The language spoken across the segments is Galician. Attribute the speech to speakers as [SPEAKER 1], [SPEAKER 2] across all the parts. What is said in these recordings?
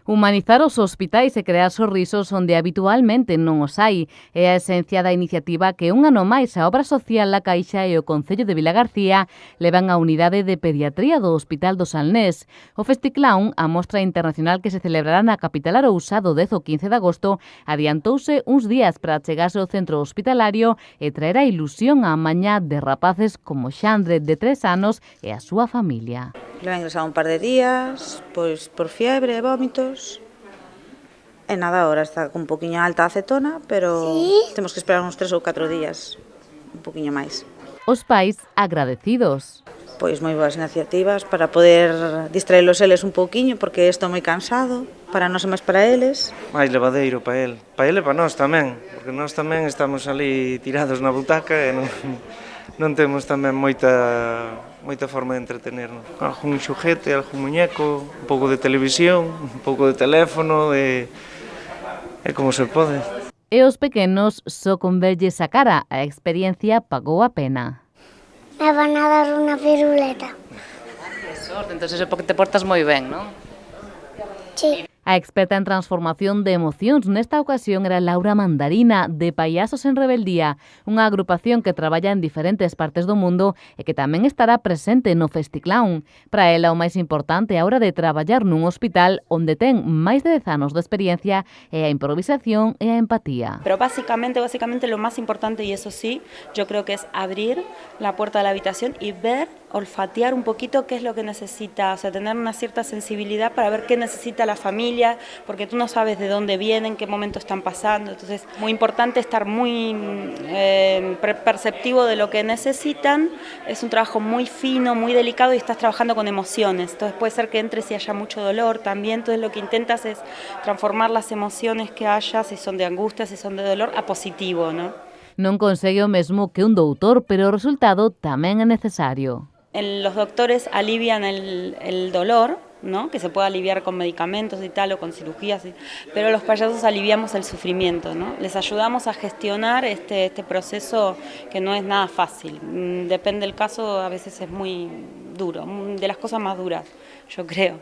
[SPEAKER 1] Humanizar os hospitais e crear sorrisos onde habitualmente non os hai é a esencia da iniciativa que un ano máis a Obra Social La Caixa e o Concello de Vilagarcía levan á unidade de pediatría do Hospital do Salnés. O Festiclown, a mostra internacional que se celebrará na capital arousá do 10 ao 15 de agosto, adiantouse uns días para achegarse ao centro hospitalario e traer a ilusión á mañá de rapaces como Xandre, de 3 anos, e a súa familia.
[SPEAKER 2] Le va ingresado un par de días, pois por fiebre e vómitos. E nada, ahora está con un poquinho alta a acetona, pero temos que esperar uns 3 ou 4 días, un poquinho máis.
[SPEAKER 1] Os pais agradecidos.
[SPEAKER 2] Pois moi boas iniciativas para poder distraelos eles un poquinho, porque estou moi cansado, para nós e máis para eles.
[SPEAKER 3] Máis levadeiro para el e para nós tamén, porque nós tamén estamos ali tirados na butaca e non temos tamén moita forma de entretenernos. Algún xuguete, algún muñeco, un pouco de televisión, un pouco de teléfono, e como se pode.
[SPEAKER 1] E os pequenos, só con verlles a cara, a experiencia pagou a pena.
[SPEAKER 4] Me van a dar unha piruleta.
[SPEAKER 1] Que sorte, entón é porque te portas moi ben, non?
[SPEAKER 4] Sí.
[SPEAKER 1] A experta en transformación de emocións nesta ocasión era Laura Mandarina, de Payasos en Rebeldía, unha agrupación que traballa en diferentes partes do mundo e que tamén estará presente no Festiclown. Para ela, o máis importante a hora de traballar nun hospital onde ten máis de 10 anos de experiencia é a improvisación e a empatía.
[SPEAKER 5] Pero básicamente lo más importante, y eso sí, yo creo que es abrir la puerta de la habitación y ver, olfatear un poquito qué es lo que necesita, o sea, tener una cierta sensibilidad para ver qué necesita la familia, porque tú no sabes de dónde vienen, qué momento están pasando, entonces muy importante estar muy perceptivo de lo que necesitan. Es un trabajo muy fino, muy delicado y estás trabajando con emociones, entonces puede ser que entres y haya mucho dolor también, entonces lo que intentas es transformar las emociones que haya, si son de angustia, si son de dolor, a positivo, ¿no?
[SPEAKER 1] Non consegue o mesmo que un doutor, pero o resultado tamén é necesario.
[SPEAKER 5] Los doctores alivian el dolor, ¿no? Que se puede aliviar con medicamentos y tal, o con cirugías, pero los payasos aliviamos el sufrimiento, ¿no? Les ayudamos a gestionar este proceso que no es nada fácil. Depende del caso, a veces es muy duro, de las cosas más duras, yo creo.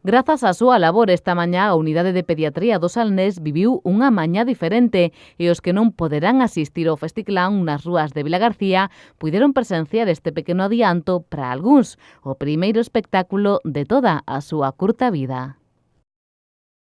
[SPEAKER 1] Grazas á súa labor esta mañá, a unidade de pediatría do Salnés viviu unha mañá diferente e os que non poderán asistir ao Festiclown nas rúas de Vilagarcía puideron presenciar este pequeno adianto para algúns, o primeiro espectáculo de toda a súa curta vida.